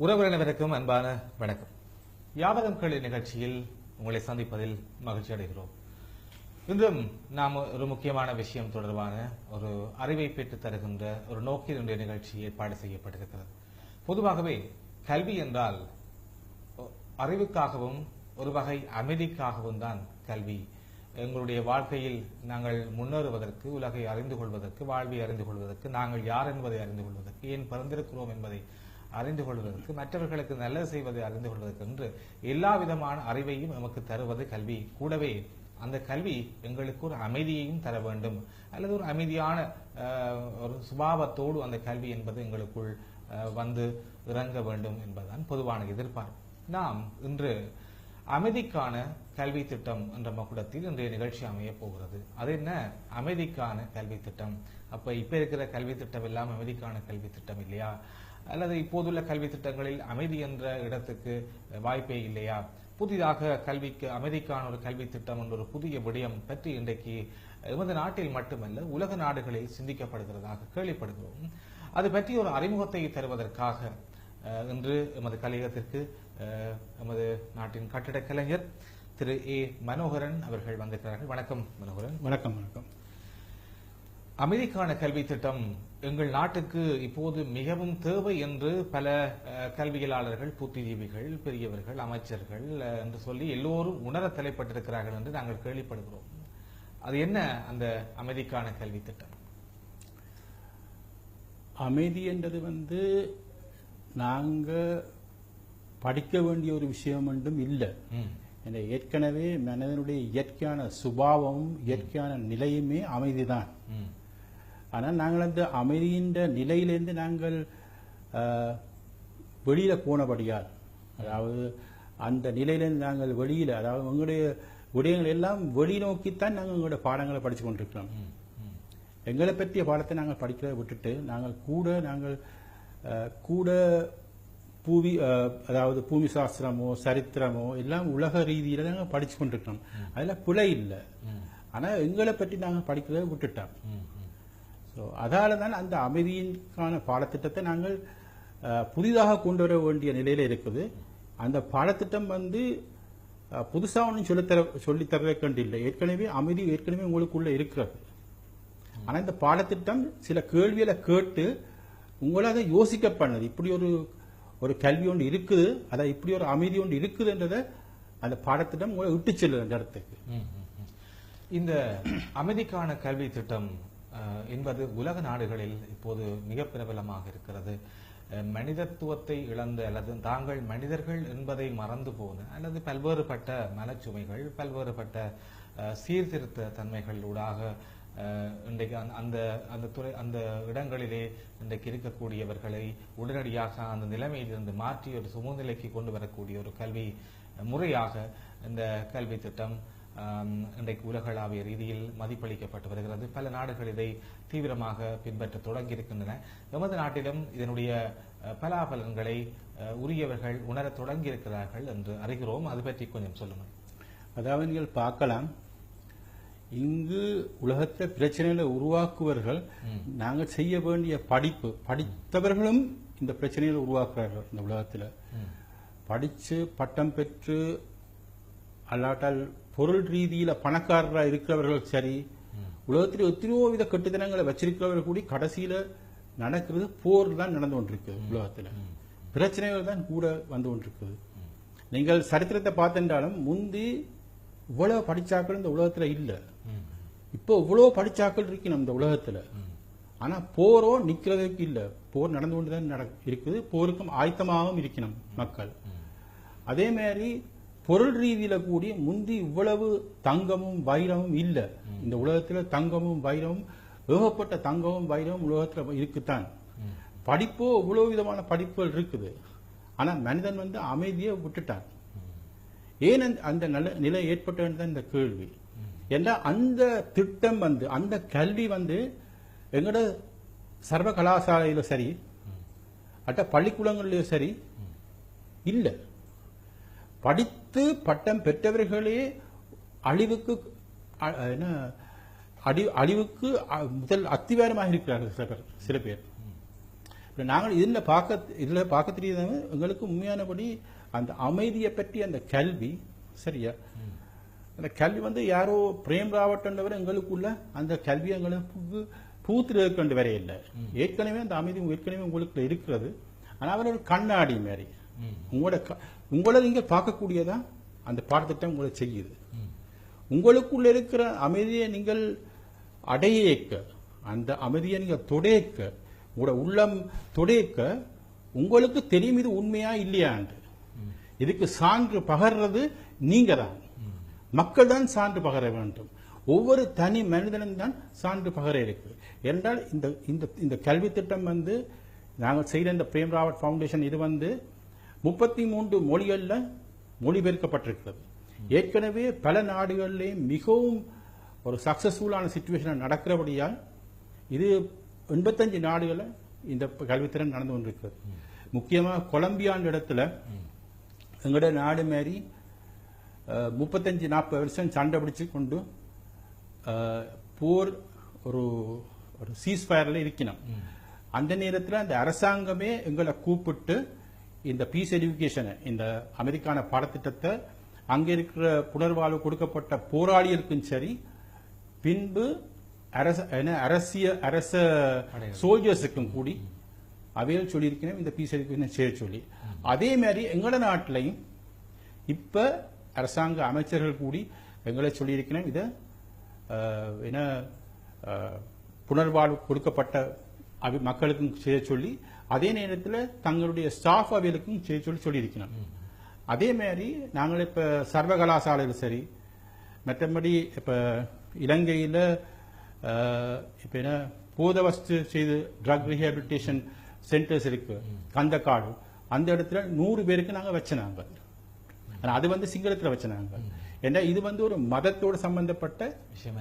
உறவுகள் அனைவருக்கும் அன்பான வணக்கம். யாவரும் கேள்வி நிகழ்ச்சியில் உங்களை சந்திப்பதில் மகிழ்ச்சி அடைகிறோம். இன்றும் நாம் ஒரு முக்கியமான விஷயம் தொடர்பான ஒரு அறிவை பெற்றுத் தருகின்ற ஒரு நோக்கில் இன்றைய நிகழ்ச்சி ஏற்பாடு செய்யப்பட்டிருக்கிறது. பொதுவாகவே கல்வி என்றால் அறிவுக்காகவும் ஒரு வகை அமைதிக்காகவும் தான் கல்வி. எங்களுடைய வாழ்க்கையில் நாங்கள் முன்னேறுவதற்கு, உலகை அறிந்து கொள்வதற்கு, வாழ்வை அறிந்து கொள்வதற்கு, நாங்கள் யார் என்பதை அறிந்து கொள்வதற்கு, ஏன் பிறந்திருக்கிறோம் என்பதை அறிந்து கொள்வதற்கு, மற்றவர்களுக்கு நல்லது செய்வதை அறிந்து கொள்வதற்கு என்று எல்லா விதமான அறிவையும் நமக்கு தருவது கல்வி. கூடவே அந்த கல்வி எங்களுக்கு ஒரு அமைதியையும் தர வேண்டும், அல்லது ஒரு அமைதியான ஒரு சுபாவத்தோடு அந்த கல்வி என்பது எங்களுக்குள் வந்து இறங்க வேண்டும் என்பதுதான் பொதுவான எதிர்பார்ப்பு. நாம் இன்று அமைதிக்கான கல்வி திட்டம் என்ற மகுடத்தில் இன்றைய நிகழ்ச்சி அமைய போகிறது. அது என்ன அமைதிக்கான கல்வி திட்டம்? அப்ப இப்ப இருக்கிற கல்வி திட்டம் எல்லாம் அமைதிக்கான கல்வி திட்டம் இல்லையா? அல்லது இப்போதுள்ள கல்வி திட்டங்களில் அமைதி என்ற இடத்துக்கு வாய்ப்பே இல்லையா? புதிதாக கல்விக்கு அமைதிக்கான ஒரு கல்வி திட்டம் என்ற ஒரு புதிய விடயம் பற்றி இன்றைக்கு எமது நாட்டில் மட்டுமல்ல உலக நாடுகளில் சிந்திக்கப்படுகிறதாக கேள்விப்படுகிறோம். அது பற்றி ஒரு அறிமுகத்தை தருவதற்காக இன்று எமது கலையகத்திற்கு எமது நாட்டின் கட்டிடக் கலைஞர் திரு ஏ மனோகரன் அவர்கள் வந்திருக்கிறார்கள். வணக்கம் மனோகரன். வணக்கம். வணக்கம். அமைதிக்கான கல்வி திட்டம் எங்கள் நாட்டுக்கு இப்போது மிகவும் தேவை என்று பல கல்வியலாளர்கள், புத்திஜீவிகள், பெரியவர்கள், அமைச்சர்கள் என்று சொல்லி எல்லோரும் உணர தலைப்பட்டிருக்கிறார்கள் என்று நாங்கள் கேள்விப்படுகிறோம். அது என்ன அந்த அமைதிக்கான கல்வி திட்டம்? அமைதி என்றது நாங்க படிக்க வேண்டிய ஒரு விஷயம் ஒன்றும் இல்லை. ஏற்கனவே மனிதனுடைய இயற்கையான சுபாவமும் இயற்கையான நிலையுமே அமைதிதான். ஆனால் நாங்கள் அந்த அமைதியின் நிலையிலிருந்து நாங்கள் வெளியில போனபடியால், அதாவது அந்த நிலையிலிருந்து நாங்கள் வெளியில, அதாவது உங்களுடைய விடயங்கள் எல்லாம் வெளிநோக்கித்தான் நாங்கள் எங்களுடைய பாடங்களை படிச்சு கொண்டிருக்கிறோம். எங்களை பற்றிய பாடத்தை நாங்கள் படிக்கிறத விட்டுட்டு நாங்கள் கூட அதாவது பூமி சாஸ்திரமோ சரித்திரமோ எல்லாம் உலக ரீதியில நாங்கள் படிச்சு கொண்டிருக்கிறோம். அதுல பிழை இல்லை. ஆனா எங்களை பற்றி நாங்கள் படிக்கிறத விட்டுட்டோம். அதால தான் அந்த அமைதிக்கான பாடத்திட்டத்தை நாங்கள் புதிதாக கொண்டு வர வேண்டிய நிலையில இருக்குது. அந்த பாடத்திட்டம் புதுசா ஒன்றும் சொல்லித்தர வேண்டியில்லை. ஏற்கனவே அமைதி ஏற்கனவே உங்களுக்குள்ள இருக்கிறது. ஆனா இந்த பாடத்திட்டம் சில கேள்விகளை கேட்டு உங்களை அதை யோசிக்க பண்ணது. இப்படி ஒரு கல்வி ஒன்று இருக்குது, அதை இப்படி ஒரு அமைதி ஒன்று இருக்குதுன்றத அந்த பாடத்திட்டம் உங்களை விட்டு செல்லுது அந்த இடத்துக்கு. இந்த அமைதிக்கான கல்வி திட்டம் என்பது உலக நாடுகளில் இப்போது மிக பிரபலமாக இருக்கிறது. மனிதத்துவத்தை இழந்த அல்லது தாங்கள் மனிதர்கள் என்பதை மறந்து போன அல்லது பல்வேறுபட்ட மனச்சுமைகள், பல்வேறுபட்ட சீர்திருத்த தன்மைகளூடாக இன்றைக்கு அந்த இடங்களிலே இன்றைக்கு இருக்கக்கூடியவர்களை உடனடியாக அந்த நிலைமையிலிருந்து மாற்றி ஒரு சமூகநிலைக்கு கொண்டு வரக்கூடிய ஒரு கல்வி முறையாக இந்த கல்வி திட்டம் இன்றைக்கு உலகளாவிய ரீதியில் மதிப்பளிக்கப்பட்டு வருகிறது. பல நாடுகள் இதை தீவிரமாக பின்பற்ற தொடங்கி இருக்கின்றன. எமது நாட்டிலும் இதனுடைய பலாபலன்களை உரியவர்கள் உணர தொடங்கி இருக்கிறார்கள் என்று அறிகிறோம். அது பற்றி கொஞ்சம் சொல்லுங்கள். அதாவது நீங்கள் பார்க்கலாம், இங்கு உலகத்தில் பிரச்சனைகளை உருவாக்குவர்கள் நாங்கள் செய்ய வேண்டிய படித்தவர்களும் இந்த பிரச்சனைகளை உருவாக்குறார்கள். இந்த உலகத்தில் படிச்சு பட்டம் பெற்று அல்லாட்டால் பொருள் ரீதியில பணக்காரராக இருக்கிறவர்கள் சரி, உலகத்தில் எத்தனையோ வித கட்டுத்தனங்களை வச்சிருக்கிறவர்கள் கூடி கடைசியில நடக்கிறது போர் தான் நடந்து கொண்டிருக்கு. உலகத்தில் பிரச்சனைகள் தான் கூட வந்து கொண்டிருக்குது. நீங்கள் சரித்திரத்தை பார்த்தென்றாலும் முந்தி இவ்வளவு படிச்சாக்கள் இந்த உலகத்துல இல்ல. இப்போ இவ்வளவு படிச்சாக்கள் இருக்கணும் இந்த உலகத்துல. ஆனா போரோ நிக்கிறதுக்கு இல்ல. போர் நடந்து கொண்டுதான் இருக்குது. போருக்கும் ஆயத்தமாகவும் இருக்கணும் மக்கள். அதே மாதிரி பொருள் ரீதியில கூடி முந்தி இவ்வளவு தங்கமும் வைரமும் இல்ல. இந்த உலகத்துல தங்கமும் வைரமும், ஏகப்பட்ட தங்கமும் வைரமும் உலகத்துல இருக்குத்தான். படிப்போ இவ்வளவு விதமான படிப்புகள் இருக்குது. ஆனா மனிதன் அமைதியை விட்டுட்டான். ஏன் அந்த நல்ல நிலை ஏற்பட்ட இந்த கேள்வி ஏன்னா அந்த திட்டம் அந்த கல்வி எங்கட சர்வ கலாசாலையில சரி, அட்ட பள்ளிக்கூடங்களிலும் சரி இல்ல. படித்து பட்டம் பெற்றவர்களே அழிவுக்கு அழிவுக்கு முதல் அத்திவாரமாக இருக்கிறார்கள் சில பேர். இப்ப நாங்கள் இதுல பார்க்க தெரியுது எங்களுக்கு உண்மையானபடி அந்த அமைதியை பற்றி அந்த கல்வி சரியா அந்த கல்வி வந்து யாரோ பிரேம் ராவட்டன்றவர் எங்களுக்குள்ள அந்த கல்வி எங்களுக்கு பூத்திருக்கின்ற வரை இல்லை. ஏற்கனவே அந்த அமைதி ஏற்கனவே உங்களுக்கு இருக்கிறது. ஆனால் அவர் ஒரு கண்ணாடி மாதிரி உங்களை நீங்க பார்க்கக்கூடியதா அந்த பாடத்திட்டம் உங்களை செய்யுது. உங்களுக்குள்ள இருக்கிற அமைதியை நீங்கள் அடையேக்க அந்த அமைதியை நீங்க தொடைக்க உங்களோட உள்ளம் தொடைக்க உங்களுக்கு தெரியும் இது உண்மையா இல்லையாண்டு. இதுக்கு சான்று பகர்றது நீங்க தான், மக்கள் தான் சான்று பகர வேண்டும். ஒவ்வொரு தனி மனிதனும் தான் சான்று பகர இருக்கு. என்றால் இந்த கல்வி திட்டம் வந்து நாங்கள் செய்த இந்த பிரேம் ராவத் ஃபவுண்டேஷன் இது வந்து 33 மொழிகள்ல மொழிபெயர்க்கப்பட்டிருக்கிறது. ஏற்கனவே பல நாடுகளிலேயும் மிகவும் ஒரு சக்சஸ்ஃபுல்லான சிச்சுவேஷன் நடக்கிறபடியால் இது 85 நாடுகளில் இந்த கல்வித்திறன் நடந்து கொண்டிருக்கிறது. முக்கியமாக கொலம்பியான்ற இடத்துல எங்களோட நாடு மாரி 35-40 வருஷம் சண்டை பிடிச்சு கொண்டு போர் ஒரு சீஸ்ஃபயர்ல இருக்கணும். அந்த நேரத்தில் அந்த அரசாங்கமே எங்களை கூப்பிட்டு இந்த பீஸ் எஜுகேஷனை இந்த அமெரிக்கான பாடத்திட்டத்தை அங்க இருக்கிற புனர்வாழ்வு கொடுக்கப்பட்ட போராளிகளுக்கும் சரி பின்பு அரச சோல்ஜர்ஸுக்கும் கூடி அவையில் சொல்லியிருக்கணும் இந்த பீஸ் எஜுகேஷன் செய்ய சொல்லி. அதே மாதிரி எங்களோட நாட்டிலையும் இப்ப அரசாங்க அமைச்சர்கள் கூடி எங்களை சொல்லியிருக்கணும் இதை புனர்வாழ்வு கொடுக்கப்பட்ட மக்களுக்கும் செய்ய சொல்லி அதே நேரத்தில் தங்களுடைய ஸ்டாஃப் அவைகளுக்கும் செய்ய சொல்லியிருக்கணும். அதே மாதிரி நாங்கள் இப்ப சர்வகலாசாலையில் சரி மற்றபடி இப்ப இலங்கையில இப்ப என்ன போதவஸ்து செய்து ட்ரக் ரீஹாபிலிட்டேஷன் சென்டர்ஸ் இருக்கு கந்தக்காடு, அந்த இடத்துல 100 பேருக்கு நாங்க வச்சனாங்க. அது வந்து சிங்களத்துல வச்சனாங்க. ஏன்னா இது வந்து ஒரு மதத்தோடு சம்பந்தப்பட்ட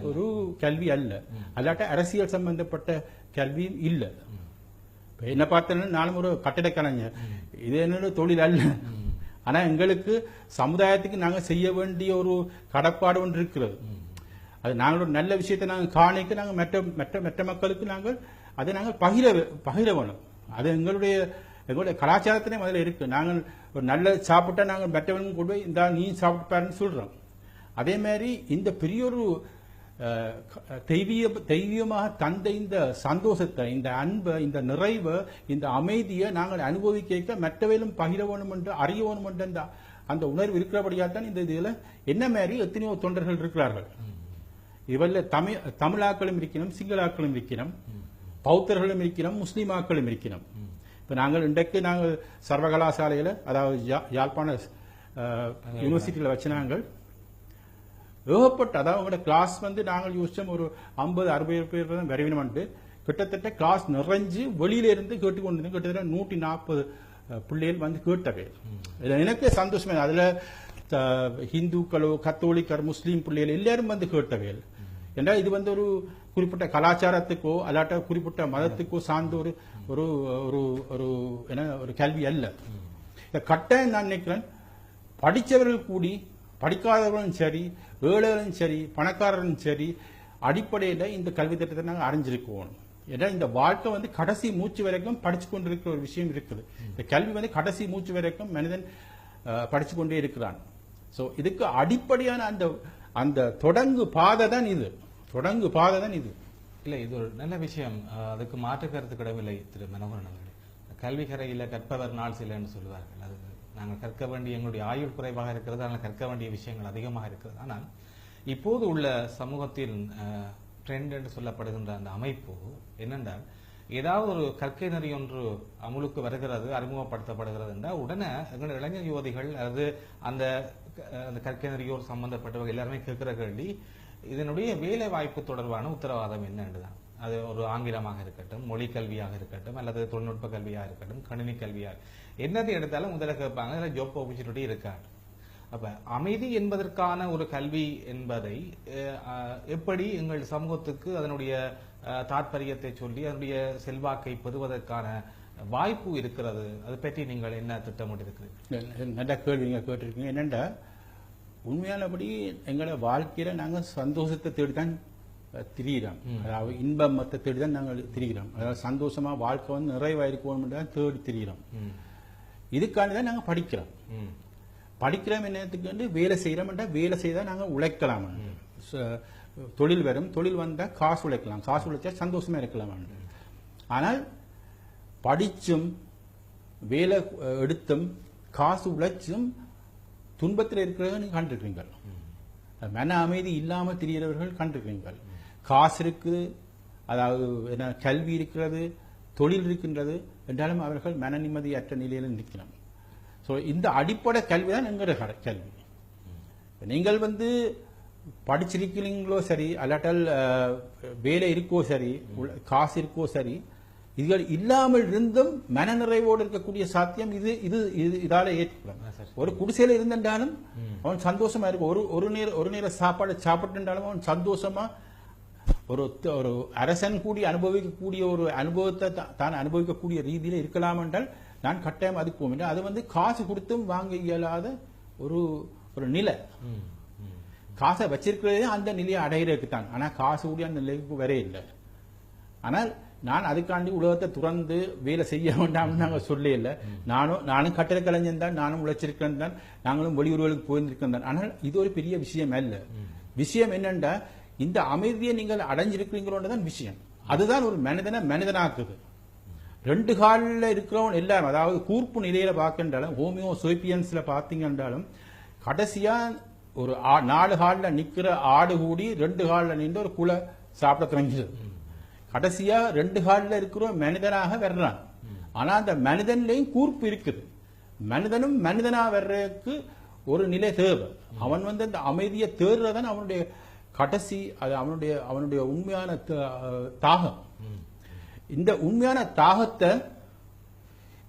ஒரு கல்வி அல்ல, அல்லாட்ட அரசியல் சம்பந்தப்பட்ட கல்வியும் இல்ல. என்ன பார்த்தேன்னா நானும் ஒரு கட்டிட கலைஞர், இது என்னோட தொழில் அல்ல. ஆனா எங்களுக்கு சமுதாயத்துக்கு நாங்க செய்ய வேண்டிய ஒரு கடப்பாடு ஒன்று இருக்கிறது. அது நாங்கள் ஒரு நல்ல விஷயத்தை நாங்கள் காணிக்க நாங்கள் மற்ற மக்களுக்கு நாங்கள் அதை நாங்கள் பகிர வேணும். அது எங்களுடைய கலாச்சாரத்திலே முதல்ல இருக்கு. நாங்கள் ஒரு நல்ல சாப்பிட்டா நாங்கள் மற்றவனுக்கு கொண்டு போய் இந்த நீ சாப்பிட்டு பாருன்னு சொல்றோம். அதே மாதிரி இந்த பெரிய ஒரு தெய்வீகமாக தந்த இந்த சந்தோஷத்தை, இந்த அன்பை, இந்த நிறைவை, இந்த அமைதியை நாங்கள் அனுபவிக்க மற்றவையிலும் பகிர வேணும் என்று அறிய வேணும் என்ற அந்த உணர்வு இருக்கிறபடியால் தான் இந்த இதுல என்ன மாதிரி எத்தனையோ தொண்டர்கள் இருக்கிறார்கள். இவல்ல தமிழாக்களும் இருக்கணும், சிங்களாக்களும் இருக்கணும், பௌத்தர்களும் இருக்கணும், முஸ்லீமாக்களும் இருக்கணும். இப்ப நாங்கள் இன்றைக்கு நாங்கள் சர்வகலாசாலையில அதாவது யாழ்ப்பாண யூனிவர்சிட்டியில வச்சு நாங்கள் ஏகப்பட்ட அதாவது கிளாஸ் வந்து நாங்கள் யோசிச்சோம் ஒரு 50-60 பேர் தான் வரைவினு கிட்டத்தட்ட கிளாஸ் நிறைஞ்சு வெளியில இருந்து கேட்டுக்கொண்டு கிட்டத்தட்ட 140 பிள்ளைகள் வந்து கேட்டவை. எனக்கு சந்தோஷமே. அதுல ஹிந்துக்களோ கத்தோலிக்கர் முஸ்லீம் பிள்ளைகள் எல்லாரும் வந்து கேட்டவை. ஏன்னா இது வந்து ஒரு குறிப்பிட்ட கலாச்சாரத்துக்கோ அல்லாட்ட குறிப்பிட்ட மதத்துக்கோ சார்ந்த ஒரு கல்வி அல்ல. கட்டாயம் நான் நினைக்கிறேன் படித்தவர்கள் கூடி படிக்காதவர்களும் சரி, ஏழைகளும் சரி, பணக்காரர்களும் சரி அடிப்படையில் இந்த கல்வி திட்டத்தை நாங்கள் அறிஞ்சிருக்கோம். ஏன்னா இந்த வாழ்க்கை வந்து கடைசி மூச்சு வரைக்கும் படிச்சு கொண்டிருக்கிற ஒரு விஷயம் இருக்குது. இந்த கல்வி வந்து கடைசி மூச்சு வரைக்கும் மனிதன் படிச்சு கொண்டே இருக்கிறான். சோ இதுக்கு அடிப்படையான அந்த தொடங்கு பாதை தான் இது. இல்ல, இது ஒரு நல்ல விஷயம். அதுக்கு மாற்று கருத்து கிடவில்லை திரு மனோகரன் அவர்களே. கல்வி கரையில கற்பவர் நாள் சிலன்னு சொல்லுவார்கள். அது நாங்கள் கற்க வேண்டிய எங்களுடைய ஆயுள் குறைவாக இருக்கிறது, அதனால் கற்க வேண்டிய விஷயங்கள் அதிகமாக இருக்கிறது. ஆனால் இப்போது உள்ள சமூகத்தில் ட்ரெண்ட் என்று சொல்லப்படுகின்ற அந்த அமைப்பு என்னென்றால், ஏதாவது ஒரு கற்கை நெறி ஒன்று அமுலுக்கு வருகிறது, அறிமுகப்படுத்தப்படுகிறது என்றால் உடனே எங்களுடைய இளைஞர் யுவதிகள் அல்லது அந்த கற்கை நெறியோர் சம்பந்தப்பட்டவர்கள் எல்லாருமே கேட்கிற கேள்வி, இதனுடைய வேலை வாய்ப்பு தொடர்பான உத்தரவாதம் என்ன என்றுதான். அது ஒரு ஆங்கிலமாக இருக்கட்டும், மொழி கல்வியாக இருக்கட்டும், அல்லது தொழில்நுட்ப கல்வியாக இருக்கட்டும், கணினி கல்வியாக என்னதை எடுத்தாலும் முதல்ல கேட்பாங்க, அதில் ஜாப் ஆப்பர்ச்சுனிட்டி இருக்காது. அப்ப அமைதி என்பதற்கான ஒரு கல்வி என்பதை எப்படி எங்கள் சமூகத்துக்கு அதனுடைய தாற்பயத்தை சொல்லி அதனுடைய செல்வாக்கை பெறுவதற்கான வாய்ப்பு இருக்கிறது, அதை பற்றி நீங்கள் என்ன திட்டமிட்டிருக்கிறீர்கள்? நல்ல கேள்வி நீங்க கேட்டிருக்கீங்க. என்னென்னா உண்மையானபடி எங்களோட வாழ்க்கையில நாங்கள் சந்தோஷத்தை தேடித்தான் திரிகிறோம். அதாவது இன்பம் மற்ற தேடி தான் நாங்கள் திரிகிறோம். அதாவது சந்தோஷமா வாழ்க்கை வந்து நிறைவா இருக்கணும் தான் தேடி திரிகிறோம். இதுக்காண்டி தான் நாங்கள் படிக்கிறோம். படிக்கிறோம் என்னத்துக்கு வேலை செய்யறோம். வேலை செய்தா நாங்கள் உழைக்கலாம். தொழில் வரும், தொழில் வந்தா காசு உழைக்கலாம், காசு உழைச்சா சந்தோஷமா இருக்கலாம். ஆனால் படிச்சும் வேலை எடுத்தும் காசு உழைச்சும் துன்பத்தில் இருக்கிறவங்க நீங்க கண்டிருக்கிறீர்கள். மன அமைதி இல்லாம திரியறவர்கள் கண்டிருக்கிறீர்கள். காசு இருக்கு, அதாவது என்ன கல்வி இருக்கிறது, தொழில் இருக்கின்றது என்றாலும் அவர்கள் மன நிம்மதியற்ற நிலையில் நிற்கிறாங்க. ஸோ இந்த அடிப்படை கல்வி தான் எங்களோட கல்வி. நீங்கள் வந்து படிச்சிருக்கிறீங்களோ சரி, அல்லாட்டால் வேலை இருக்கோ சரி, காசு இருக்கோ சரி, இதுகள் இல்லாமல் இருந்தும் மன நிறைவோடு இருக்கக்கூடிய சாத்தியம் இது இது இதால ஏற்படும். ஒரு குடிசையில இருந்தாலும் அவன் சந்தோஷமா இருக்கும். ஒரு நேர சாப்பாடு சாப்பிட்டுட்டாலும் அவன் சந்தோஷமா ஒரு அரசன் கூடி அனுபவிக்கக்கூடிய ஒரு அனுபவத்தை தான் அனுபவிக்கக்கூடிய ரீதியில இருக்கலாம் என்றால் நான் கட்டாயம் அதுக்கு போவேன். அது வந்து காசு கொடுத்தும் வாங்க இயலாத ஒரு நிலை. காசை வச்சிருக்கிறதே அந்த நிலையை அடையிறதுக்கு தான். ஆனா காசு கூடிய அந்த நிலைக்கு வரே இல்லை. ஆனால் நான் அதுக்காண்டி உலகத்தை துறந்து வேலை செய்ய வேண்டாம்னு நாங்கள் சொல்ல இல்லை. நானும் கட்டிட கலைஞன் தான், நானும் உழைச்சிருக்கேன் தான், நாங்களும் வெளியூர்களுக்கு போயிருந்திருக்கேன் தான். ஆனால் இது ஒரு பெரிய விஷயம் அல்ல. விஷயம் என்னண்டா இந்த அமைதியை நீங்கள் அடைஞ்சிருக்கிறீங்களோன்றதான் விஷயம். அதுதான் ஒரு மனிதனாக்குது. ரெண்டு காலில் இருக்கிறவன் எல்லாரும், அதாவது கூர்ப்பு நிலையில பார்க்கின்றாலும் ஹோமியோ சோபியன்ஸ்ல பார்த்தீங்கன்றாலும் கடைசியா ஒரு 4 காலில் நிக்கிற ஆடு கூடி 2 காலில் நின்று ஒரு குலை சாப்பிட தொடங்கிது. கடைசியா 2 காலில் இருக்கிற மனிதனாக வர்றான். ஆனா அந்த மனிதன்லயும் கூர்ப்பு இருக்குது. மனிதனும் மனிதனா வர்றதுக்கு ஒரு நிலை தேவை. அவன் வந்து அந்த அமைதியை தேடுறதான் அவனுடைய கடைசி, அது அவனுடைய உண்மையான தாகம். இந்த உண்மையான தாகத்தை,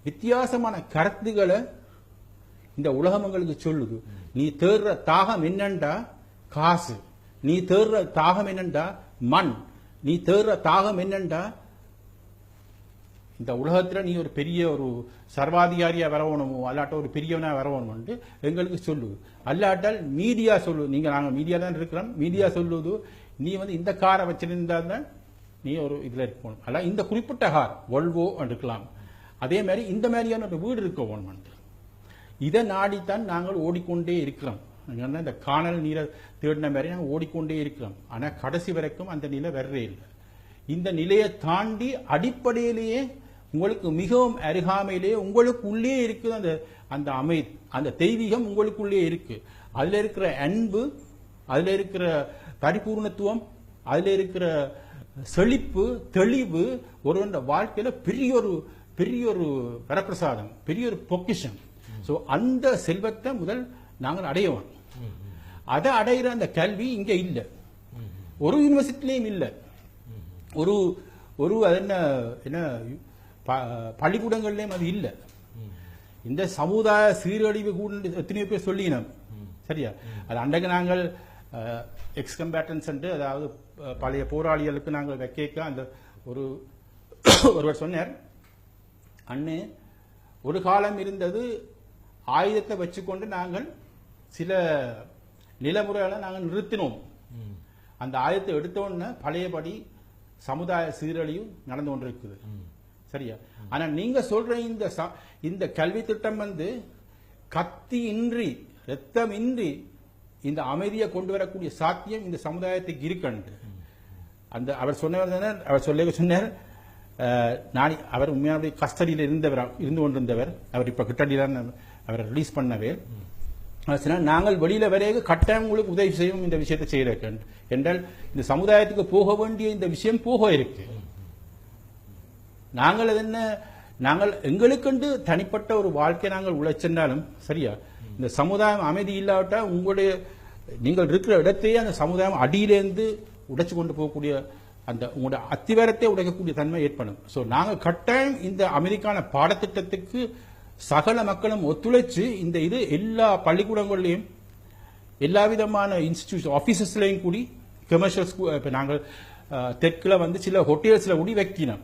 வித்தியாசமான கருத்துக்களை இந்த உலகம் உங்களுக்கு சொல்லுது. நீ தேடுற தாகம் என்னண்டா காசு, நீ தேடுற தாகம் என்னண்டா மண், நீ தேடுற தாகம் என்னண்டா இந்த உலகத்துல நீ ஒரு பெரிய ஒரு சர்வாதிகாரியா வரவணுமோ அல்லாட்ட ஒரு பெரியவனா வரவணும் எங்களுக்கு சொல்லுது. அல்லாட்டால் மீடியா சொல்லுது. நாங்க மீடியா தான் இருக்கிறோம். மீடியா சொல்லுது நீ வந்து இந்த காரை வச்சிருந்தா தான் நீ ஒரு இதுல இருக்கணும். அல்ல இந்த குறிப்பிட்ட கார் வொல்வோ இருக்கலாம், அதே மாதிரி இந்த மாதிரியான ஒரு வீடு இருக்க வேணும். இதை நாடித்தான் நாங்கள் ஓடிக்கொண்டே இருக்கிறோம். இந்த காணல் நீரை தேடின மாதிரி நாங்கள் ஓடிக்கொண்டே இருக்கிறோம். ஆனா கடைசி வரைக்கும் அந்த நிலை வரவே இல்லை. இந்த நிலையை தாண்டி அடிப்படையிலேயே உங்களுக்கு மிகவும் அருகாமையிலேயே உங்களுக்கு உள்ளே இருக்குது அந்த அமைதி, அந்த தெய்வீகம் உங்களுக்குள்ளே இருக்கு. அதுல இருக்கிற அன்பு, அதுல இருக்கிற பரிபூர்ணத்துவம், அதுல இருக்கிற செழிப்பு, தெளிவு ஒரு வாழ்க்கையில பெரிய ஒரு வரப்பிரசாதம், பெரிய ஒரு பொக்கிஷம். சோ அந்த செல்வத்தை முதல் நாங்கள் அடையவோம். அதை அடைகிற அந்த கல்வி இங்க இல்ல, ஒரு யூனிவர்சிட்டிலையும் இல்ல, ஒரு என்ன பள்ளிக்கூடங்கள்லயும் அது இல்ல. இந்த சமுதாய சீரழிவு கூட எத்தனையோ பேர் சொல்லினோம். சரியா? அது அன்றைக்கு நாங்கள் எக்ஸ் கம்பேட்டன்ஸ் என்று, அதாவது பழைய போராளிகளுக்கு நாங்கள் வைக்க அந்த ஒருவர் சொன்னார், அண்ணே ஒரு காலம் இருந்தது ஆயுதத்தை வச்சுக்கொண்டு நாங்கள் சில நிலமுறைகளை நாங்கள் நிறுத்தினோம். அந்த ஆயுதத்தை எடுத்தோன்னு பழையபடி சமுதாய சீரழிவு நடந்து கொண்டிருக்குது. சரியா? ஆனா நீங்க சொல்ற இந்த கல்வி திட்டம் வந்து கத்தி இன்றி ரத்தம் இன்றி இந்த அமைதியை கொண்டு வரக்கூடிய சாத்தியம் இந்த சமுதாயத்துக்கு இருக்கு. அந்த அவர் சொன்னார், அவர் உண்மையான கஸ்டடியில் இருந்து கொண்டிருந்தவர். அவர் இப்ப கிட்டடியில் அவரை ரிலீஸ் பண்ணவே நாங்கள் வெளியில வரைய கட்டாயம் உங்களுக்கு உதவி செய்யும் இந்த விஷயத்தை செய்யறக்கு என்றால் இந்த சமுதாயத்துக்கு போக வேண்டிய இந்த விஷயம் போக இருக்கு. நாங்கள் எங்களுக்கென்று தனிப்பட்ட ஒரு வாழ்க்கை நாங்கள் உழைச்சென்றாலும் சரியா, இந்த சமுதாயம் அமைதி இல்லாவிட்டா நீங்கள் இருக்கிற இடத்தையே அந்த சமுதாயம் அடியிலேருந்து உடைச்சு கொண்டு போகக்கூடிய அந்த உங்களுடைய அத்திவாரத்தை உடைக்கக்கூடிய தன்மை ஏற்படும். சோ நாங்கள் கட்டாயம் இந்த அமைதிக்கான பாடத்திட்டத்துக்கு சகல மக்களும் ஒத்துழைச்சு இந்த இது எல்லா பள்ளிக்கூடங்கள்லையும் எல்லா விதமான இன்ஸ்டிடியூஷன் ஆபீசஸ்லையும் கூடி கமர்ஷியல் ஸ்கூல், இப்ப நாங்கள் தெற்குல வந்து சில ஹோட்டல்ஸ்ல கூடி வைக்கணும்.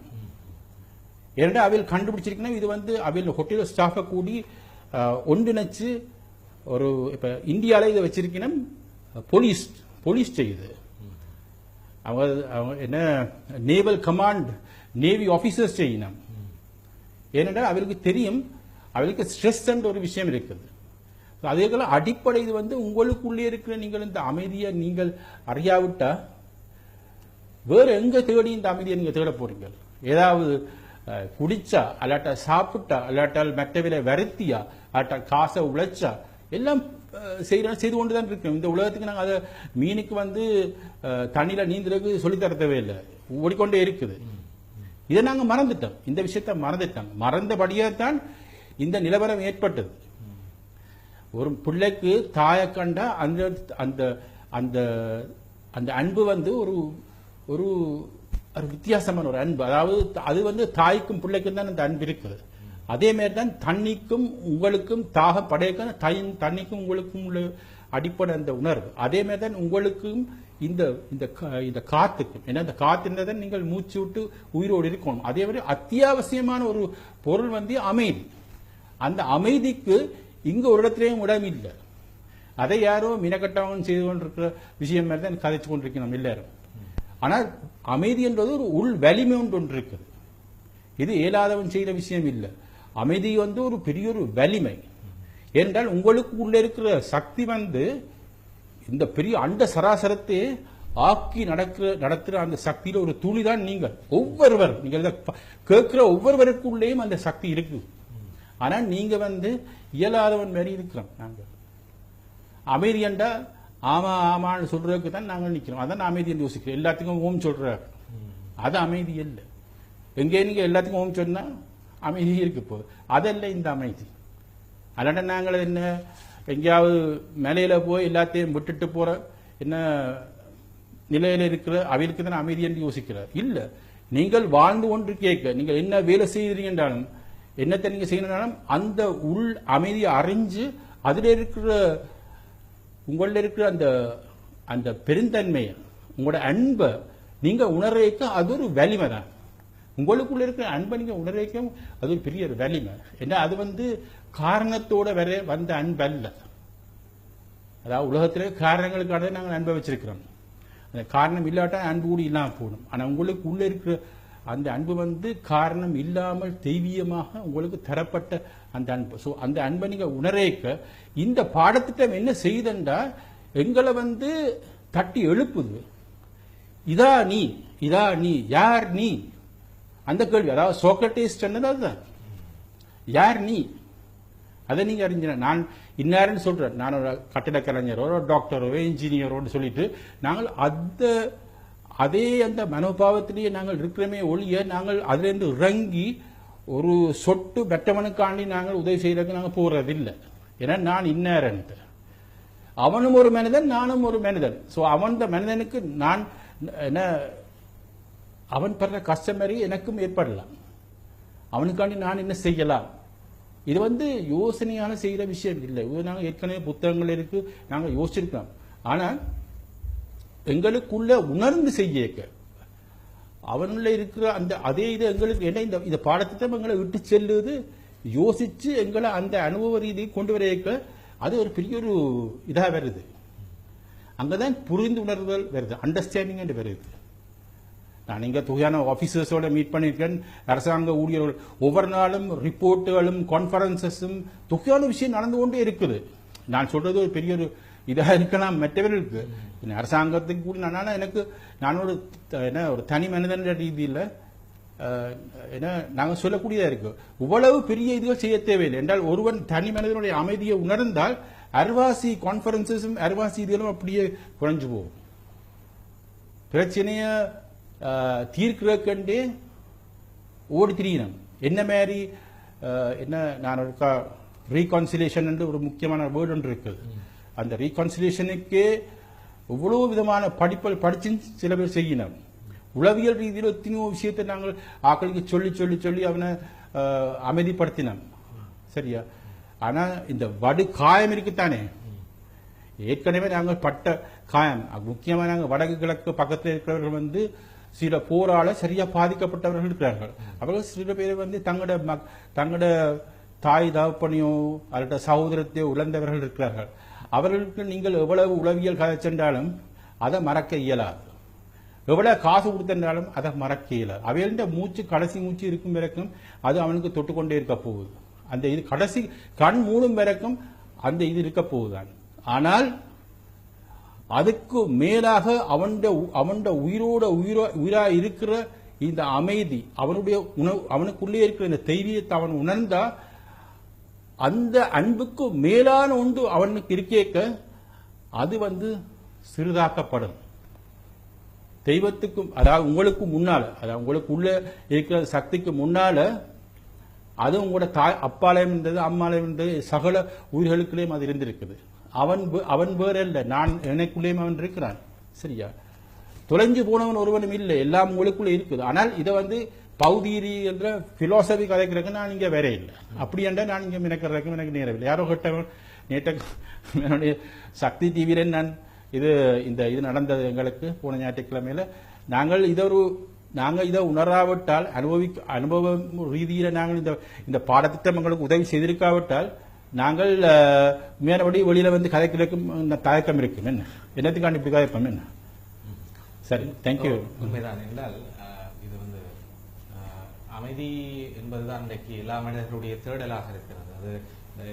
ஏன்னா அவையில் கண்டுபிடிச்சிருக்கணும் இது வந்து அவையில் ஹோட்டல் ஸ்டாஃபை கூடி ஒன்றிணைச்சு இப்ப இந்தியாவில இதை வச்சிருக்கணும் போலீஸ் செய்யுது. அவங்க என்ன நேவல் கமாண்ட் நேவி ஆபீசர்ஸ் செய்யணும். ஏனென்றால் அவருக்கு தெரியும், அவருக்கு ஸ்ட்ரெஸ் என்ற ஒரு விஷயம் இருக்குது. அதே அடிப்படை இது உங்களுக்குள்ளே இருக்கிற நீங்கள் இந்த அமைதியை நீங்கள் அறியாவிட்டா வேற எங்க தேடி இந்த அமைதியை நீங்க தேட போறீங்க? ஏதாவது குடிச்சா, அல்லாட்டா சாப்பிட்டா, அல்லாட்டால் மற்றவில வருத்தியா, அல்லாட்டா காசை உழைச்சா, எல்லாம் செய்து கொண்டுதான் இருக்கோம். இந்த உலகத்துக்கு நாங்கள் அதை மீனுக்கு தண்ணியில நீந்துறதுக்கு சொல்லி தரத்தவே இல்லை, ஓடிக்கொண்டே இருக்குது. இதை நாங்க மறந்துட்டோம், இந்த விஷயத்தை மறந்துட்டாங்க. மறந்தபடியே தான் இந்த நிலவரம் ஏற்பட்டது. ஒரு பிள்ளைக்கு தாயை கண்டா அந்த அந்த அந்த அந்த அன்பு ஒரு ஒரு வித்தியாசமான ஒரு அன்பு. அதாவது அது தாய்க்கும் பிள்ளைக்கும் தான் அந்த அன்பு இருக்குது. அதே மாதிரி தான் தண்ணிக்கும் உங்களுக்கும் தாக படையக்க தண்ணிக்கும் உங்களுக்கும் உள்ள அடிப்படை அந்த உணர்வு. அதே மாதிரி தான் உங்களுக்கும் இந்த இந்த காத்துக்கும். ஏன்னா இந்த காத்து நீங்கள் மூச்சு விட்டு உயிரோடு இருக்கணும். அதே மாதிரி அத்தியாவசியமான ஒரு பொருள் அமைதி. அந்த அமைதிக்கு இங்க ஒரு இடத்திலேயும் இடம் இல்லை. அதை யாரோ மினக்கட்டவங்க செய்து கொண்டிருக்கிற விஷயம் மாதிரி தான் கதைச்சு கொண்டிருக்கணும் எல்லாரும். ஆனால் அமைதி என்பது ஒரு உள் வலிமை ஒன்று இருக்குது. இது இயலாதவன் செய்த விஷயம் இல்லை. அமைதி ஒரு பெரிய ஒரு வலிமை. என்றால் உங்களுக்கு உள்ள இருக்கிற சக்தி இந்த பெரிய அண்ட சராசரத்தை ஆக்கி நடத்துற அந்த சக்தியில ஒரு துளிதான் நீங்கள். ஒவ்வொருவர் நீங்கள் கேட்கிற ஒவ்வொருவருக்குள்ளேயும் அந்த சக்தி இருக்கு. ஆனா நீங்க இயலாதவன் மாதிரி இருக்கிறோம். நாங்க அமைதி என்றா ஆமா ஆமான்னு சொல்றதுக்கு தான் நாங்கள் நிக்கிறோம். அதான் அமைதி என்று யோசிக்கிறோம். எல்லாத்துக்கும் ஓம் சொல்ற அது அமைதி இல்லை. எங்கே நீங்க எல்லாத்துக்கும் ஓம் சொன்னா அமைதி இருக்கு போகுது. அதல்ல இந்த அமைதி. அல்லாட்ட நாங்கள் என்ன எங்கேயாவது மேலையில போய் எல்லாத்தையும் விட்டுட்டு போற என்ன நிலையில இருக்கிற அவைகளுக்கு தான் அமைதி என்று யோசிக்கிறார். இல்ல, நீங்கள் வாழ்ந்து கொண்டு கேட்க நீங்கள் என்ன வேலை செய்கிறீங்க என்றாலும் என்னத்தை நீங்க செய்யணும்னாலும் அந்த உள் அமைதியை அறிஞ்சு அதில் இருக்கிற உங்கள இருக்கிற அந்த அந்த பெருந்தன்மையை உங்களோட அன்பை நீங்க உணர்வைக்க அது ஒரு வலிமை தான். உங்களுக்குள்ள இருக்கிற அன்பை நீங்க உணர்வைக்க அது ஒரு பெரிய ஒரு வலிமை. ஏன்னா அது காரணத்தோட வந்த அன்பு அல்ல. அதாவது உலகத்திலே காரணங்களுக்காக நாங்கள் அன்பை வச்சிருக்கிறோம். அந்த காரணம் இல்லாட்டா அன்பு கூட இல்லாம போகணும். ஆனா உங்களுக்கு உள்ள இருக்கிற அந்த அன்பு காரணம் இல்லாமல் தெய்வீகமாக உங்களுக்கு தரப்பட்ட அந்த அன்பு. சோ அந்த அன்பை நீங்க உணரேக்க இந்த பாடத்திட்டம் என்ன செய்தண்டா எங்களை தட்டி எழுப்புது. இதா நீ யார் நீ அந்த கேள்வி. அதாவது சோக்ரட்டிஸ் சொன்னது அதுதான். யார் நீ அதை நீங்க அறிஞ்ச. நான் இன்னாருன்னு சொல்றேன். நான் ஒரு கட்டிட கலைஞரோ டாக்டரோ இன்ஜினியரோன்னு சொல்லிட்டு நாங்கள் அதே அந்த மனோபாவத்திலேயே நாங்கள் இருக்கிறமே ஒழிய நாங்கள் அதிலிருந்து இறங்கி ஒரு சொட்டு பெற்றவனுக்காண்டி நாங்கள் உதவி செய்யறதுக்கு நாங்கள் போறதில்லை. ஏன்னா நான் இன்னாரன், அவனும் ஒரு மனிதன், நானும் ஒரு மனிதன். சோ அவன் மனிதனுக்கு நான் என்ன அவன் படுற கஷ்டம் மாதிரி எனக்கும் ஏற்படலாம். அவனுக்காண்டி நான் என்ன செய்யலாம். இது யோசனையான செய்யற விஷயம் இல்லை. நாங்கள் ஏற்கனவே புத்தகங்கள் இருக்கு, நாங்கள் யோசிச்சிருக்கோம். ஆனால் எங்களுக்குள்ள உணர்ந்து செய்ய அவனுள்ள இருக்கிற அந்த அதே இது எங்களுக்கு என்ன இந்த பாடத்திட்டம் எங்களை விட்டு செல்லுது. யோசிச்சு எங்களை அந்த அனுபவ ரீதியை கொண்டு வர அது ஒரு பெரிய ஒரு இதா வருது. அங்கதான் புரிந்து உணர்வுகள் வருது, அண்டர்ஸ்டாண்டிங் என்று வருது. நான் இங்க தொகையான ஆபீசர்ஸோட மீட் பண்ணிருக்கேன். அரசாங்க ஊழியர்கள் ஒவ்வொரு நாளும் ரிப்போர்ட்டுகளும் கான்பரன்சஸும் தொகையான விஷயம் நடந்து கொண்டே இருக்குது. நான் சொல்றது ஒரு பெரிய ஒரு இதாக இருக்கலாம் மற்றவர்களுக்கு. அரசாங்கத்துக்கு கூட நான் ஒரு தனி மனிதன் ரீதியில் நாங்கள் சொல்லக்கூடியதா இருக்கு. இவ்வளவு பெரிய இதுகள் செய்ய தேவையில்லை என்றால் ஒருவன் தனி மனிதனுடைய அமைதியை உணர்ந்தால் அர்வாசி கான்பரன்சஸும் அர்வாசி இதுகளும் அப்படியே குறைஞ்சு போகும். பிரச்சனைய தீர்க்கிறக்கண்டே ஓடி திரியணும். என்ன மாதிரி என்ன நான் ஒரு ரீகான்சிலேஷன் என்று ஒரு முக்கியமான வேர்டு ஒன்று இருக்குது. அந்த ரீகான்சிலேஷனுக்கே இவ்வளவு விதமான படிப்புகள் படிச்சு சில பேர் செய்யணும். உளவியல் ரீதியில் எத்தனையோ விஷயத்தை நாங்கள் ஆக்களுக்கு சொல்லி சொல்லி சொல்லி அவனை அமைதிப்படுத்தினோம். சரியா? ஆனா இந்த வடு காயம் இருக்குத்தானே, ஏற்கனவே நாங்கள் பட்ட காயம். முக்கியமா நாங்கள் வடக்கு கிழக்கு பக்கத்தில் இருக்கிறவர்கள் சில போரால சரியா பாதிக்கப்பட்டவர்கள் இருக்கிறார்கள். அவர்கள் சில பேர் தங்களோட தாய் தகப்பனையோ அல்லது சகோதரத்தையோ இழந்தவர்கள் இருக்கிறார்கள். அவர்களுக்கு நீங்கள் எவ்வளவு உளவியல் கதை சென்றாலும் அதை மறக்க இயலாது. எவ்வளவு காசு கொடுத்திருந்தாலும் அதை மறக்கல. அவையில மூச்சு கடைசி மூச்சு இருக்கும் வரைக்கும் அது அவனுக்கு தொட்டுக்கொண்டே இருக்க போகுது. அந்த இது கடைசி கண் மூடும் வரைக்கும் அந்த இது இருக்க போகுதான். ஆனால் அதுக்கு மேலாக அவனுடைய உயிரா இருக்கிற இந்த அமைதி, அவனுடைய அவனுக்குள்ளே இருக்கிற இந்த தைரியத்தை அவன் உணர்ந்தா அந்த அன்புக்கு மேலான ஒன்று அவனுக்கு இருக்கேக்க அது சிறிதாக்கப்படும். தெய்வத்துக்கும் அதாவது உங்களுக்கு முன்னால, அதாவது உங்களுக்கு உள்ள இருக்கிற சக்திக்கு முன்னால அது உங்களோட தாய் அப்பாலயம் இருந்தது, அம்மாலயம் இருந்தது, சகல உயிர்களுக்குள்ளேயும் அது இருந்திருக்குது. அவன் வேற இல்லை, நான் எனக்குள்ளேயும் அவன் இருக்கிறான். சரியா? தொலைஞ்சு போனவன் ஒருவனும் இல்லை, எல்லாம் உங்களுக்குள்ள இருக்குது. ஆனால் இதை பௌதீரி என்ற பிலோசபி கதைக்கிறதுக்கு நான் இங்க வேற இல்லை. அப்படி என்றா நான் இங்க மினக்கிறதுக்கும் எனக்கு நேரவில்லை. யாரோ கேட்டவன் என்னுடைய சக்தி டிவியில நான் இது நடந்தது எங்களுக்கு போன ஞாயிற்றுக்கிழமையில. நாங்கள் இதை உணராவிட்டால், அனுபவ ரீதியில நாங்கள் இந்த பாடத்திட்டம் எங்களுக்கு உதவி செய்திருக்காவிட்டால் நாங்கள் மேலபடி வெளியில கதைக்கிறதுக்கும் தயக்கம் இருக்கும். என்னத்துக்காண்டி இப்படி கதைப்போம் என்ன? சரி, தேங்க்யூ. உண்மைதான். என்றால் இது அமைதி என்பதுதான் இன்றைக்கு எல்லா மனிதர்களுடைய தேடலாக இருக்கிறது. அது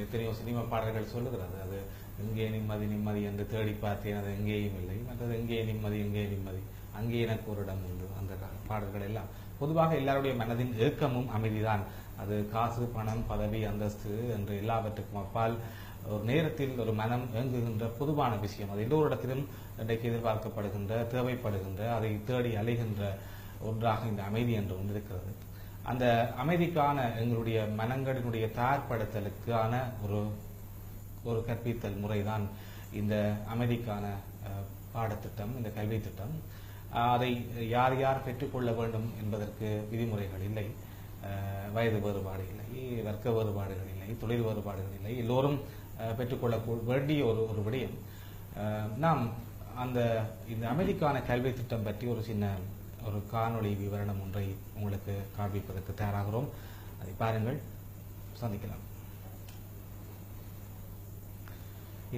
எத்தனையோ சினிமா பாடல்கள் சொல்லுகிறது. அது எங்கே நிம்மதி நிம்மதி என்று தேடி பார்த்தேன், அது எங்கேயும் இல்லை. மற்றது எங்கே நிம்மதி எங்கே நிம்மதி, அங்கே எனக்கு ஒரு இடம் உண்டு. அந்த பாடல்கள் எல்லாம் பொதுவாக எல்லாருடைய மனதின் ஏக்கமும் அமைதிதான். அது காசு, பணம், பதவி, அந்தஸ்து என்று எல்லாவற்றுக்கும் அப்பால் ஒரு நேரத்தில் ஒரு மனம் இயங்குகின்ற பொதுவான விஷயம். அது எல்லோரிடத்திலும் இன்றைக்கு எதிர்பார்க்கப்படுகின்ற, தேவைப்படுகின்ற, அதை தேடி அலைகின்ற ஒன்றாக இந்த அமைதி என்று ஒன்று இருக்கிறது. அந்த அமைதிக்கான எங்களுடைய மனங்களினுடைய தயார்படுத்தலுக்கான ஒரு கற்பித்தல் முறைதான் இந்த அமைதிக்கான பாடத்திட்டம், இந்த கல்வி திட்டம். அதை யார் யார் பெற்றுக்கொள்ள வேண்டும் என்பதற்கு விதிமுறைகள் இல்லை, வயது வேறுபாடு இல்லை, வர்க்க வேறுபாடுகள் இல்லை, தொழில் வேறுபாடுகள் இல்லை. எல்லோரும் பெற்றுக்கொள்ள வேண்டிய ஒரு விடயம். நாம் இந்த அமைதிக்கான கல்வி திட்டம் பற்றி ஒரு காணொளி விவரணம் ஒன்றை உங்களுக்கு காண்பிப்பதற்கு தயாராகிறோம். அதை பாருங்கள், சந்திக்கலாம்.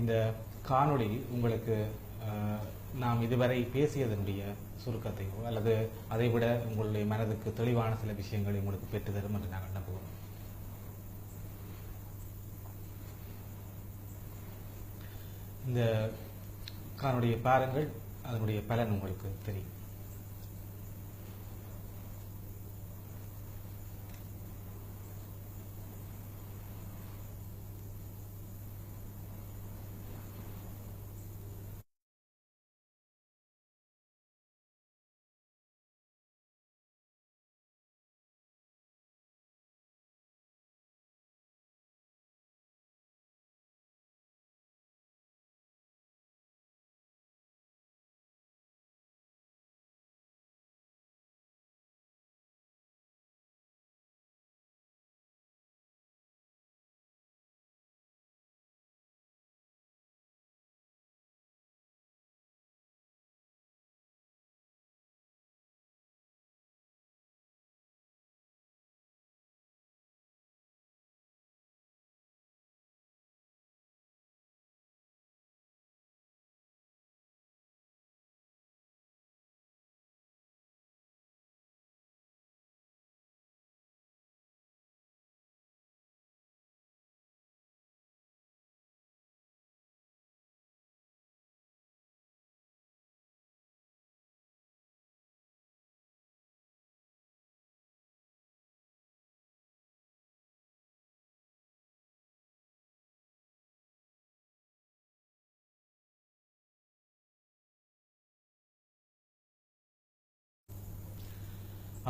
இந்த காணொளி உங்களுக்கு நாம் இதுவரை பேசியதனுடைய சுருக்கத்தையோ அல்லது அதைவிட உங்களுடைய மனதுக்கு தெளிவான சில விஷயங்களை உங்களுக்கு பெற்றுத்தரும் என்று நாங்கள் நம்புகிறோம். இந்த காணொளியை பாருங்கள், அதனுடைய பலன் உங்களுக்கு தெரியும்.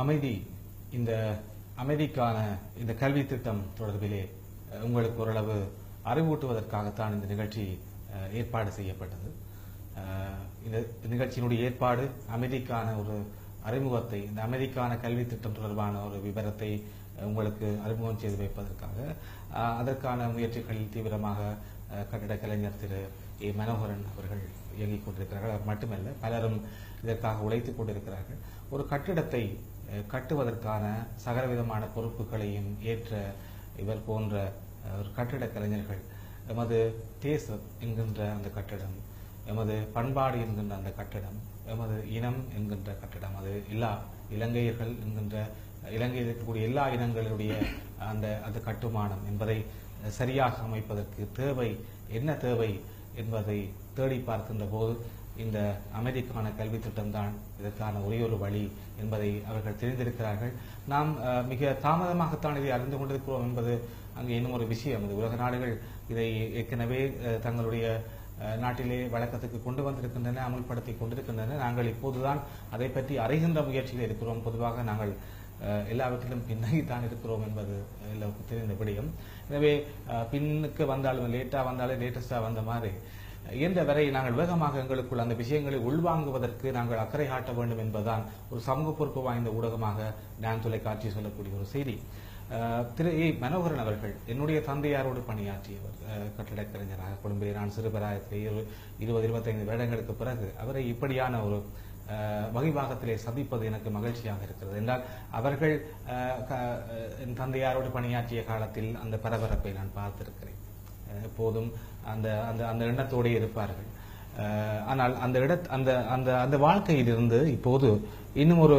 அமைதி, இந்த அமைதிக்கான இந்த கல்வி திட்டம் தொடர்பிலே உங்களுக்கு ஓரளவு அறிவூட்டுவதற்காகத்தான் இந்த நிகழ்ச்சி ஏற்பாடு செய்யப்பட்டது. இந்த நிகழ்ச்சியினுடைய ஏற்பாடு அமைதிக்கான ஒரு அறிமுகத்தை, இந்த அமைதிக்கான கல்வி திட்டம் தொடர்பான ஒரு விவரத்தை உங்களுக்கு அறிமுகம் செய்து வைப்பதற்காக அதற்கான முயற்சிகளில் தீவிரமாக கட்டிட கலைஞர் திரு ஏ மனோகரன் அவர்கள் இயங்கிக் கொண்டிருக்கிறார்கள். அவர் மட்டுமல்ல, பலரும் இதற்காக உழைத்துக் கொண்டிருக்கிறார்கள். ஒரு கட்டிடத்தை கட்டுவதற்கான சகலவிதமான பொறுப்புகளையும் ஏற்ற இவர் போன்ற ஒரு கட்டிட கலைஞர்கள் எமது தேசம் என்கின்ற அந்த கட்டிடம், எமது பண்பாடு என்கின்ற அந்த கட்டிடம் எமது இனம் என்கின்ற கட்டிடம், அது எல்லா இலங்கையர்கள் என்கின்ற இலங்கையில் இருக்கக்கூடிய எல்லா இனங்களுடைய அந்த கட்டுமானம் என்பதை சரியாக அமைப்பதற்கு என்ன தேவை என்பதை தேடி பார்க்கின்ற போது இந்த அமெரிக்கான கல்வி திட்டம்தான் இதற்கான ஒரே ஒரு வழி என்பதை அவர்கள் தெரிந்திருக்கிறார்கள். நாம் மிக தாமதமாகத்தான் இதை அறிந்து கொண்டிருக்கிறோம் என்பது அங்கே இன்னும் ஒரு விஷயம். இது உலக நாடுகள் இதை ஏற்கனவே தங்களுடைய நாட்டிலே வழக்கத்துக்கு கொண்டு வந்திருக்கின்றன, அமல்படுத்தி கொண்டிருக்கின்றன. நாங்கள் இப்போதுதான் அதை பற்றி அறிகின்ற முயற்சியில் இருக்கிறோம். பொதுவாக நாங்கள் எல்லாவற்றிலும் பின்னகித்தான் இருக்கிறோம் என்பது எல்லாருக்கும் தெரிந்த விடயம். எனவே பின்னுக்கு வந்தாலும் லேட்டா வந்தாலும் லேட்டஸ்டா வந்த மாதிரி இயன்ற வரை நாங்கள் வேகமாக எங்களுக்குள் அந்த விஷயங்களை உள்வாங்குவதற்கு நாங்கள் அக்கறை காட்ட வேண்டும் என்பதுதான் ஒரு சமூக பொறுப்பு வாய்ந்த ஊடகமாக நான் தொலைக்காட்சி சொல்லக்கூடிய ஒரு செய்தி. திரு ஏ மனோகரன் அவர்கள் என்னுடைய தந்தையாரோடு பணியாற்றியவர், கட்டிடக் கலைஞராக கொழும்பிலே. நான் சிறுபிராயத்திலே 20-25 வருடங்களுக்கு பிறகு அவரை இப்படியான ஒரு வகைபாகத்திலே சந்திப்பது எனக்கு மகிழ்ச்சியாக இருக்கிறது. என்றால் அவர்கள் என் தந்தையாரோடு பணியாற்றிய காலத்தில் அந்த பரபரப்பை நான் பார்த்திருக்கிறேன். எப்போதும் அந்த அந்த அந்த எண்ணத்தோடு இருப்பார்கள். ஆனால் அந்த வாழ்க்கையிலிருந்து இப்போது இன்னும் ஒரு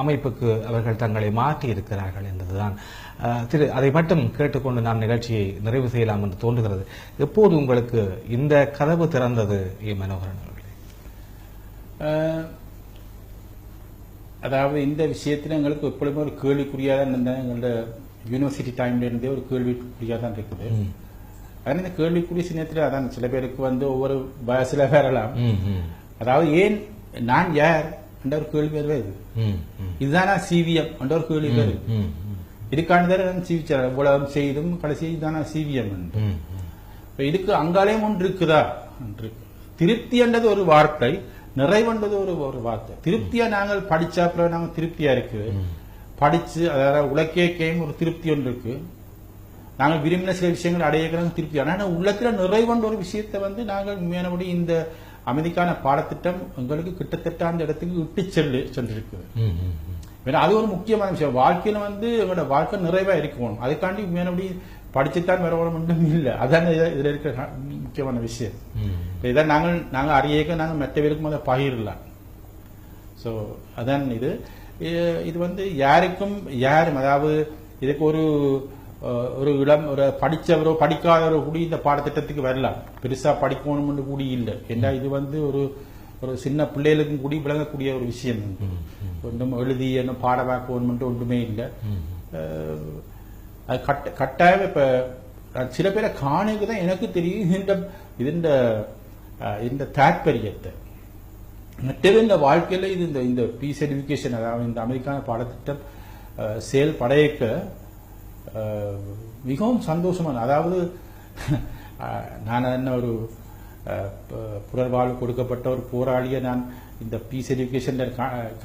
அமைப்புக்கு அவர்கள் தங்களை மாற்றி இருக்கிறார்கள் என்பதுதான். அதை மட்டும் கேட்டுக்கொண்டு நாம் நிகழ்ச்சியை நிறைவு செய்யலாம் என்று தோன்றுகிறது. எப்போது உங்களுக்கு இந்த கதவு திறந்தது ஏ மனோகரன் அவர்களே? அதாவது இந்த விஷயத்தில் எங்களுக்கு எப்பொழுதுமே ஒரு கேள்விக்குறியாதான் இருந்தால் எங்களோட யூனிவர்சிட்டி டைம்ல இருந்தே ஒரு கேள்விக்குறியாக தான் இருக்குது. அதனால இந்த கேள்விக்குரிய சின்னத்தில் அதான் சில பேருக்கு ஒவ்வொரு வயசுல வரலாம். அதாவது ஏன் நான் யார் என்ற ஒரு கேள்வி வருது. இதுதானா சிவிஎம் என்ற ஒரு கேள்வி வருது. இதுக்கான சிவிச்சார் உலகம் செய்தும் கடைசி இதுதானா சிவிஎம். இதுக்கு அங்காலயம் ஒன்று இருக்குதா என்று திருப்தி என்றது ஒரு வார்த்தை, நிறைவென்றது ஒரு வார்த்தை. திருப்தியா நாங்கள் படிச்சா அப்புறம் நாங்கள் திருப்தியா இருக்கு படிச்சு அதாவது உலகேக்கையும் ஒரு திருப்தி ஒன்று இருக்கு. நாங்கள் விரும்பின சில விஷயங்கள் அடையக்கிறாங்க திருப்தி. ஆனால் உள்ளத்துல நிறைவென்ற ஒரு விஷயத்தை நாங்கள் உண்மையானபடி இந்த அமெரிக்கான பாடத்திட்டம் எங்களுக்கு கிட்டத்தட்ட அந்த இடத்துக்கு இட்டு சென்றிருக்கு. அது ஒரு முக்கியமான விஷயம். வாழ்க்கையில எங்களோட வாழ்க்கை நிறைவா இருக்கணும். அதுக்காண்டி உண்மையானபடி படிச்சுத்தான் வரணும் மட்டும் இல்லை. அதான் இதுல இருக்கிற முக்கியமான விஷயம். இதை நாங்கள் அறியக்க நாங்கள் மற்ற பேருக்கும் அதை பகிரலாம். ஸோ அதான் இது யாருக்கும் யாரும் அதாவது இதுக்கு ஒரு இளம் ஒரு படிச்சவரோ படிக்காதவரோ கூடி இந்த பாடத்திட்டத்துக்கு வரலாம். பெருசா படிக்கணும்னு கூடி இல்லை. ஏன்னா இது ஒரு சின்ன பிள்ளைகளுக்கும் கூடி விளங்கக்கூடிய ஒரு விஷயம். ஒன்றும் எழுதி என்ன பாடமாக்கணும் ஒன்றுமே இல்லை. அது கட்டாயம் இப்ப சில பேரை காணுக்குதான் எனக்கு தெரியும் இந்த தாற்பயத்தை. மற்றது இந்த வாழ்க்கையில இது இந்த பீஸ் எஜுகேஷன் அதாவது இந்த அமெரிக்கான பாடத்திட்டம் செயல்படையக்க மிகவும் சந்தோஷமான. அதாவது நான் என்ன ஒரு புலர்வாழ்வு கொடுக்கப்பட்ட ஒரு போராளியை நான் இந்த பீஸ் எஜுகேஷன்ல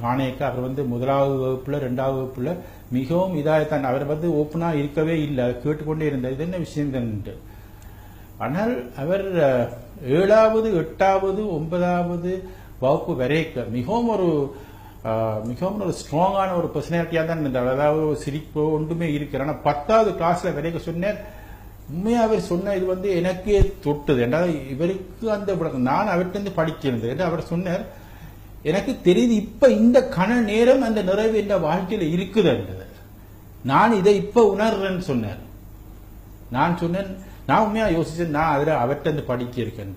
காணேக்க அவர் முதலாவது வகுப்புல 2வது வகுப்புல மிகவும் இதாகத்தான் அவர் ஓப்பனா இருக்கவே இல்லை. கேட்டுக்கொண்டே இருந்தார் இது என்ன விஷயம் தான். ஆனால் அவர் 7வது 8வது 9வது வகுப்பு வரைக்க மிகவும் ஒரு ஸ்ட்ராங்கான ஒரு பர்சனாலிட்டியா தான் இருந்தார். அதாவது சிரிப்போ ஒன்றுமே இருக்கிறார். ஆனால் 10வது கிளாஸ்ல வரைக்க சொன்னார். உண்மையா அவர் சொன்ன இது எனக்கே தொட்டது. என்றால் இவருக்கு அந்த விளக்கம் நான் அவர்கிட்ட படிச்சிருந்தேன் என்று அவர் சொன்னார். எனக்கு தெரியுது இப்ப இந்த கண நேரம் அந்த நிறைவு என்ற வாழ்க்கையில இருக்குதுன்றது. நான் இதை இப்ப உணர்றேன்னு சொன்னார். நான் சொன்னேன் நான் உண்மையா யோசிச்சேன் நான் அதுல அவர்கிட்ட படிக்க இருக்கேன்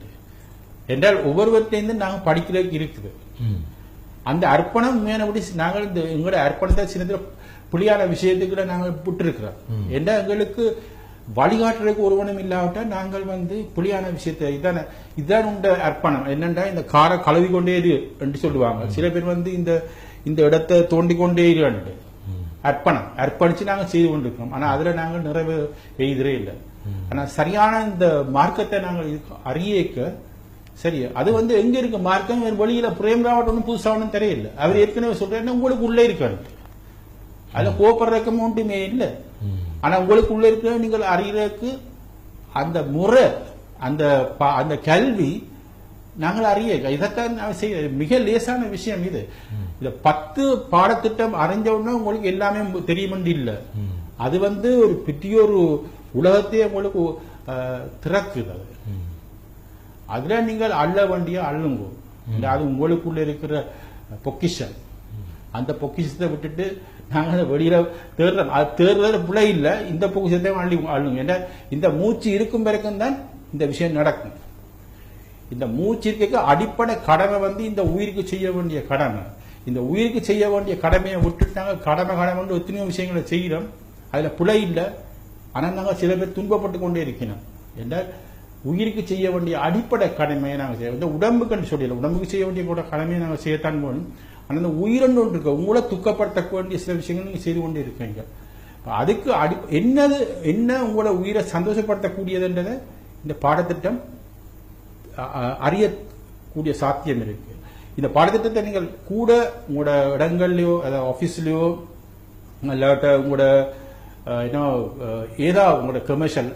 என்றால் ஒவ்வொருவர்கிட்ட நாங்கள் படிக்கிறதுக்கு இருக்குது. அந்த அர்ப்பணம் உண்மையானபடி நாங்கள் இந்த எங்களோட அர்ப்பணத்தை சின்னத்துல புலியான விஷயத்துக்குள்ள நாங்கள் விட்டுருக்கிறோம். ஏன்னா எங்களுக்கு வழிகாட்டுறதுக்கு ஒருவனும் இல்லாவிட்டால் நாங்கள் புலியான விஷயத்தை இதுதான் உண்ட அர்ப்பணம். என்னண்டா இந்த காரை கழுவி கொண்டே இரு என்று சொல்லுவாங்க. சில பேர் இந்த இடத்தை தோண்டி கொண்டே இரு அர்ப்பணம் அர்ப்பணிச்சு நாங்கள் செய்து கொண்டிருக்கிறோம். ஆனா அதுல நாங்கள் நிறைவு எய்தரே இல்லை. ஆனா சரியான இந்த மார்க்கத்தை நாங்கள் அறியக்க சரி அது எங்க இருக்கு மார்க்கம் வெளியில பிரேம்ராவட் ஒன்றும் புதுசா ஒன்றும் தெரியல. அவர் ஏற்கனவே சொல்றாரு உங்களுக்கு உள்ளே இருக்காரு. அதுல கோபப்படுறதுக்கு ஒன்றுமே இல்லை. ஆனா உங்களுக்கு உள்ள இருக்க நீங்கள் அறியறதுக்கு அந்த முறை அந்த கல்வி நாங்கள் அறிய இதைத்தான் செய்ய மிக லேசான விஷயம். இது 10 பாடத்திட்டம் அறிஞ்சவுடனே உங்களுக்கு எல்லாமே தெரியும் இல்லை. அது ஒரு பெரிய ஒரு உலகத்தையே உங்களுக்கு திறக்குது. அதுல நீங்கள் அள்ள வேண்டிய அள்ளுங்க. அது உங்களுக்குள்ள இருக்கிற பொக்கிஷம். அந்த பொக்கிஷத்தை விட்டுட்டு நாங்க அதை வெளியில தேடுறோம். அது தேடுறது பிள்ளை இல்லை, இந்த பொக்கிஷத்தை ஆளுங்க. ஏன்னா இந்த மூச்சு இருக்கும் வரைக்கும் தான் இந்த விஷயம் நடக்கும். இந்த மூச்சு இருக்க அடிப்படை கடமை இந்த உயிருக்கு செய்ய வேண்டிய கடமை. இந்த உயிருக்கு செய்ய வேண்டிய கடமையை விட்டுட்டாங்க. கடமை எத்தனையோ விஷயங்களை செய்கிறோம், அதுல பிழை இல்லை. ஆனா நாங்க சில பேர் துன்பப்பட்டு கொண்டே இருக்கணும். என்றால் உயிருக்கு செய்ய வேண்டிய அடிப்படை கடமையை நாங்கள் செய்ய, இந்த உடம்புக்கு சொல்லல, உடம்புக்கு செய்ய வேண்டிய கூட கடமையை நாங்கள் செய்யத்தான் போகணும். ஆனால் அந்த உயிரண்டு ஒன்று இருக்க உங்களை துக்கப்படுத்த வேண்டிய சில விஷயங்கள் நீங்க செய்து கொண்டே இருக்கீங்க. அதுக்கு என்ன உங்களோட உயிரை சந்தோஷப்படுத்தக்கூடியதுன்றதை இந்த பாடத்திட்டம் அறியக்கூடிய சாத்தியம் இருக்கு. இந்த பாடத்திட்டத்தை நீங்கள் கூட உங்களோட இடங்கள்லயோ அதாவது ஆபீஸ்லயோ இல்லாட்ட உங்களோட ஏதாவது உங்களோட கமர்ஷியல்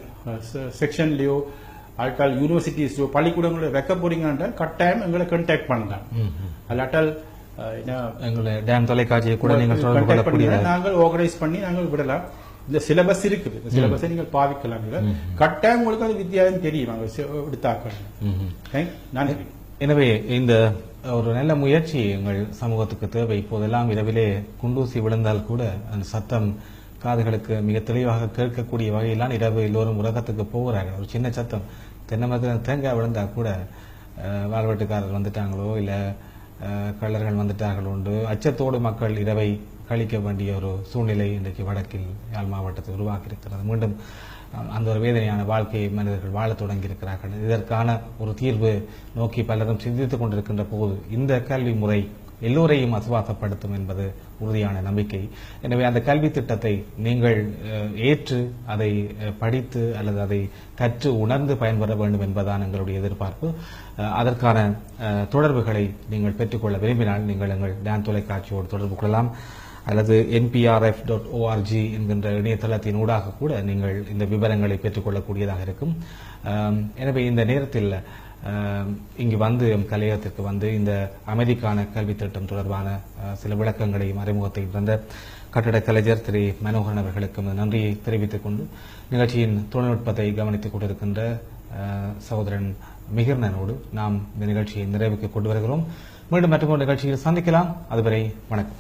செக்ஷன்லயோ அல்லாட்டால் யூனிவர்சிட்டிஸ்லயோ பள்ளிக்கூடங்களோ வைக்க போறீங்கன்னா கட்டாயம் எங்களை கான்டாக்ட் பண்ணலாம். அல்லாட்டால் எங்களை டேம் தொலைக்காட்சியை கூட நீங்கள் நாங்கள் ஆர்கனைஸ் பண்ணி நாங்கள் விடலாம். இந்த சிலபஸ் இருக்குது, இந்த சிலபஸை நீங்கள் பாவிக்கலாம். கட்டாயம் உங்களுக்கு அது வித்தியாசம் தெரியும் எடுத்தாக்க. நன்றி. எனவே இந்த ஒரு நல்ல முயற்சி எங்கள் சமூகத்துக்கு தேவை. இப்போதெல்லாம் இரவிலே குண்டூசி விழுந்தால் கூட அந்த சத்தம் காதுகளுக்கு மிக தெளிவாக கேட்கக்கூடிய வகையிலான இரவு எல்லோரும் உலகத்துக்கு போகிறார்கள். ஒரு சின்ன சத்தம், தென்னை மரத்தில் தேங்காய் விழுந்தா கூட வாழ்வெட்டுக்காரர் வந்துட்டாங்களோ இல்ல கள்ளர்கள் வந்துட்டார்கள் உண்டு அச்சத்தோடு மக்கள் இரவை கழிக்க வேண்டிய ஒரு சூழ்நிலை இன்றைக்கு வடக்கில் யாழ் மாவட்டத்தில் உருவாக்கி இருக்கிறது. மீண்டும் அந்த ஒரு வேதனையான வாழ்க்கையை மனிதர்கள் வாழ தொடங்கி இருக்கிறார்கள். இதற்கான ஒரு தீர்வு நோக்கி பலரும் சிந்தித்துக் கொண்டிருக்கின்ற போது இந்த கல்வி முறை எல்லோரையும் அசுவாசப்படுத்தும் என்பது உறுதியான நம்பிக்கை. எனவே அந்த கல்வி திட்டத்தை நீங்கள் ஏற்று அதை படித்து அல்லது அதை கற்று உணர்ந்து பயன்பெற வேண்டும் என்பதுதான் எங்களுடைய எதிர்பார்ப்பு. அதற்கான தொடர்புகளை நீங்கள் பெற்றுக்கொள்ள விரும்பினால் நீங்கள் எங்கள் டான் தொலைக்காட்சியோடு தொடர்பு கொள்ளலாம் அல்லது nprf.org என்கின்ற இணையதளத்தின் ஊடாக கூட நீங்கள் இந்த விவரங்களை பெற்றுக்கொள்ளக்கூடியதாக இருக்கும். எனவே இந்த நேரத்தில் இங்கு வந்து கலையகத்திற்கு வந்து இந்த அமைதிக்கான கல்வி திட்டம் தொடர்பான சில விளக்கங்களையும் அறிமுகத்தையும் தந்த கட்டட கலைஞர் திரு மனோகரன் அவர்களுக்கு நன்றியை தெரிவித்துக் கொண்டு நிகழ்ச்சியின் தொழில்நுட்பத்தை கவனித்துக் கொண்டிருக்கின்ற சகோதரன் மிகிர்னனோடு நாம் இந்த நிகழ்ச்சியை நிறைவுக்கு கொண்டு வருகிறோம். மீண்டும் மற்றொரு நிகழ்ச்சியில் சந்திக்கலாம். அதுவரை வணக்கம்.